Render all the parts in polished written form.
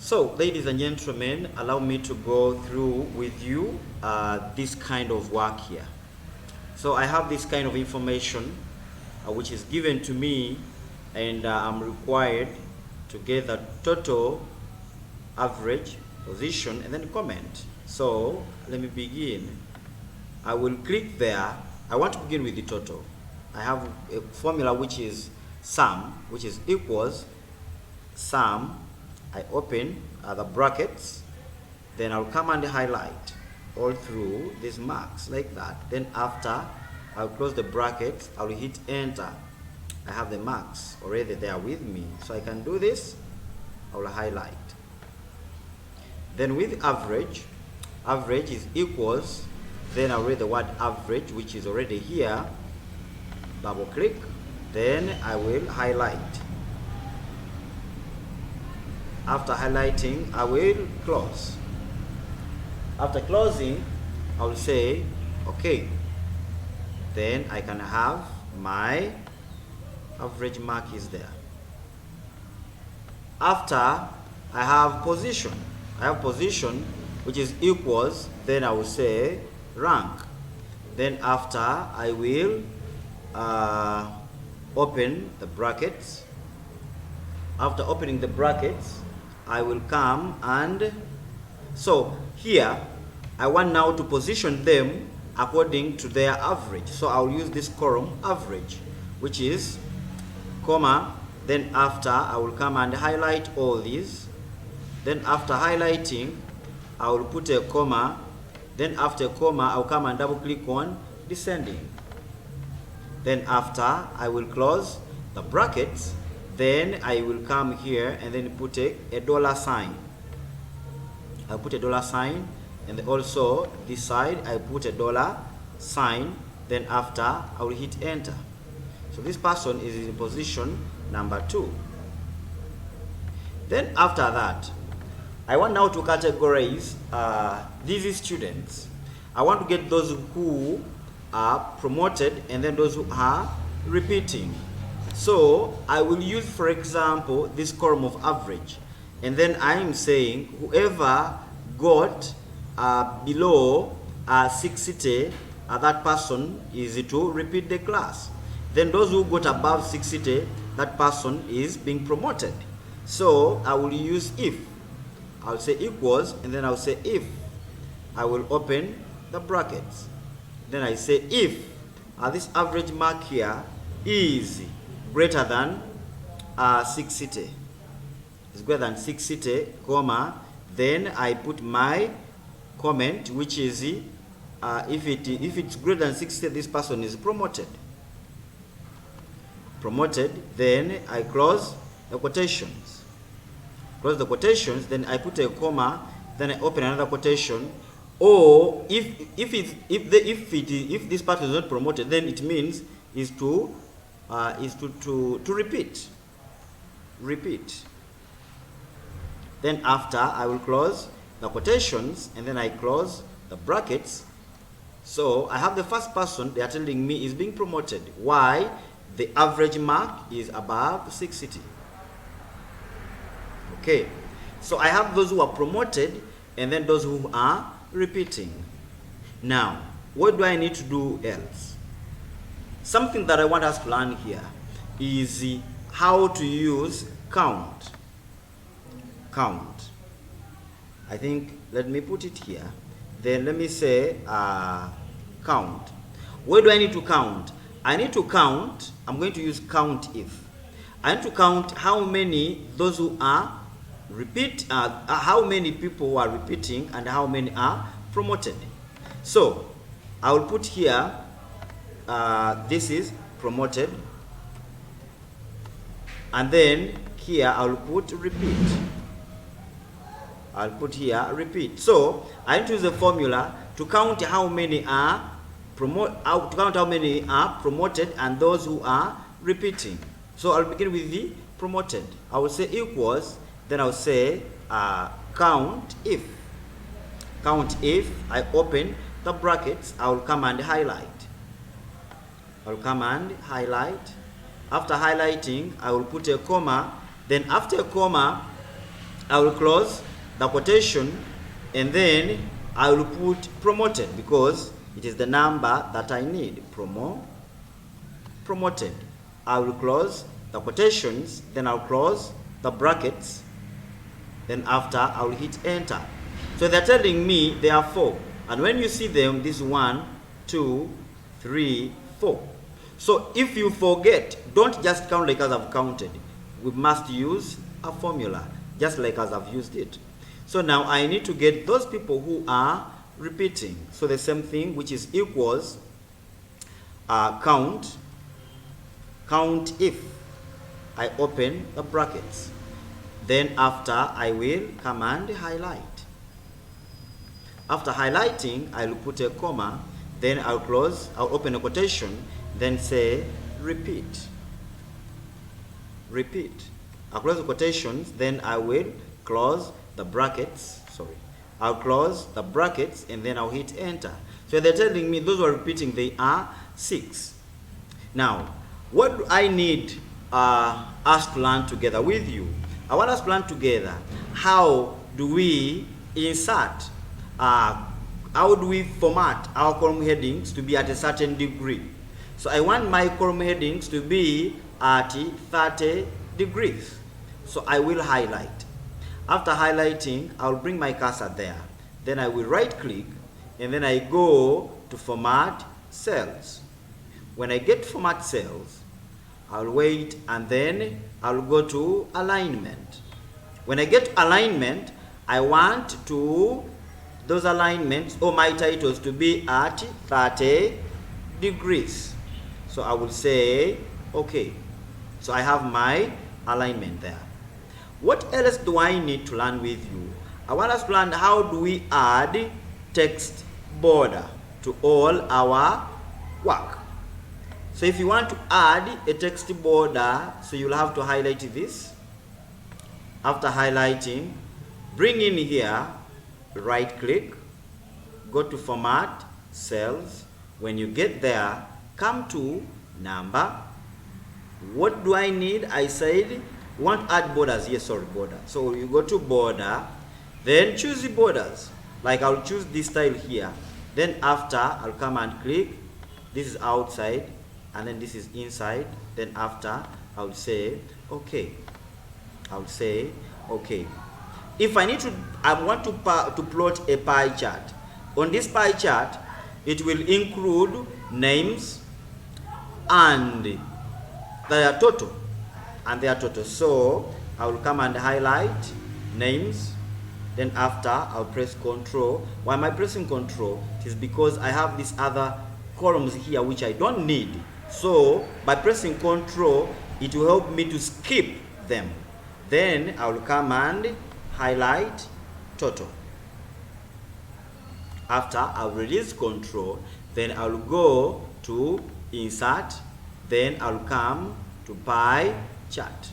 So, ladies and gentlemen, allow me to go through with you this kind of work here. So I have this kind of information which is given to me, and I'm required to get the total, average, position, and then comment. So let me begin. I will click there. I want to begin with the total. I have a formula which is sum, which is equals sum. I open the brackets, then I'll come and highlight all through these marks like that. Then after, I'll close the brackets, I'll hit enter. I have the marks already there with me, so I can do this. I'll highlight. Then with average, average is equals, then I'll read the word average, which is already here. Double click, then I will highlight. After highlighting, I will close. After closing, I will say okay. Then I can have my average mark is there. After, I have position. I have position which is equals, then I will say rank. Then after, I will open the brackets. After opening the brackets, I will come and, so here I want now to position them according to their average. So I'll use this column average, which is comma, then after I will come and highlight all these. Then after highlighting, I will put a comma. Then after a comma, I'll come and double click on descending. Then after, I will close the brackets. Then I will come here and then put a dollar sign. I'll put a dollar sign, and also this side I put a dollar sign. Then after, I will hit enter. So this person is in position number 2. Then after that, I want now to categorize these students. I want to get those who are promoted and then those who are repeating. So I will use, for example, this column of average, and then I am saying whoever got below 60, that person is to repeat the class. Then those who got above 60, that person is being promoted. So I will use if. I'll say equals, and then I'll say if. I will open the brackets. Then I say if this average mark here is greater than 60. It's greater than 60, comma, then I put my comment, which is if it's greater than 60, this person is promoted. Promoted, then I close the quotations. Close the quotations, then I put a comma, then I open another quotation. Or if this person is not promoted, then it means is to repeat. Repeat. Then after, I will close the quotations, and then I close the brackets. So I have the first person, they are telling me is being promoted. Why? The average mark is above 60. Okay. So I have those who are promoted and then those who are repeating. Now, what do I need to do else? Something that I want us to learn here is how to use count. Count. I think, let me put it here. Then let me say count. Where do I need to count? I need to count, I'm going to use count if. I need to count how many those who are how many people who are repeating and how many are promoted. So I will put here, this is promoted, and then here I will put repeat. I'll put here repeat. So I need to use the formula to count how many are promoted and those who are repeating. So I'll begin with the promoted. I will say equals, then I'll say count if. Count if. I open the brackets, I will come and highlight. I'll come and highlight. After highlighting, I will put a comma. Then after a comma, I will close the quotation, and then I will put promoted because it is the number that I need. Promoted. I will close the quotations, then I'll close the brackets, then after I will hit enter. So they're telling me there are 4, and when you see them, this is 1, 2, 3, 4. So if you forget, don't just count like as I've counted. We must use a formula, just like as I've used it. So now I need to get those people who are repeating. So the same thing, which is equals count if. I open the brackets. Then after I will come and highlight. After highlighting, I will put a comma. Then I'll open a quotation. Then say repeat. I'll close the quotations. Then I will close the brackets. I'll close the brackets and then I'll hit enter. So they're telling me those who are repeating, they are 6. Now, what do I need us to learn together with you? I want us to learn together how do we insert, how do we format our column headings to be at a certain degree. So I want my column headings to be at 30 degrees. So I will highlight. After highlighting, I'll bring my cursor there. Then I will right click and then I go to format cells. When I get format cells, I'll wait and then I'll go to alignment. When I get alignment, I want those alignments or my titles to be at 30 degrees. So I will say okay. So I have my alignment there. What else do I need to learn with you? I want us to learn how do we add text border to all our work. So if you want to add a text border, so you'll have to highlight this. After highlighting, bring in here, right click, go to format cells. When you get there, come to number. What do I need? I said we want to add borders. Yes, sorry, border. So you go to border, then choose the borders. Like I'll choose this style here. Then after I'll come and click. This is outside and then this is inside. Then after I'll say okay. I'll say okay. If I want to plot a pie chart. On this pie chart, it will include names and their total. So I will come and highlight names. Then after I'll press Control. Why am I pressing Control? It is because I have these other columns here which I don't need. So by pressing Control, it will help me to skip them. Then I will come and highlight total. After I'll release Control, then I'll go to Insert. Then I'll come to pie chart.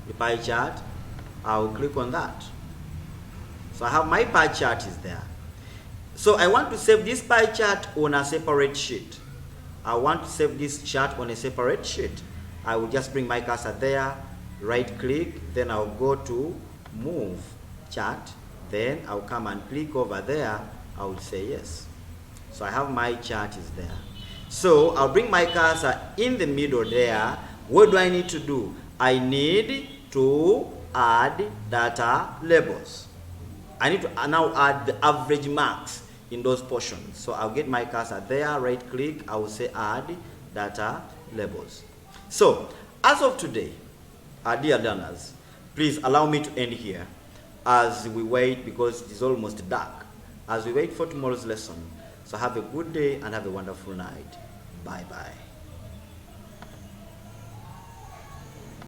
The pie chart, I'll click on that. So I have my pie chart is there. So I want to save this pie chart on a separate sheet. I want to save this chart on a separate sheet. I will just bring my cursor there, right click, then I'll go to move chart, then I'll come and click over there. I will say yes. So I have my chart is there. So I'll bring my cursor in the middle there. What do I need to do? I need to add data labels. I need to now add the average marks in those portions. So I'll get my cursor there, right click, I will say add data labels. So as of today, dear learners, please allow me to end here as we wait because it is almost dark. As we wait for tomorrow's lesson. So have a good day and have a wonderful night. Bye-bye.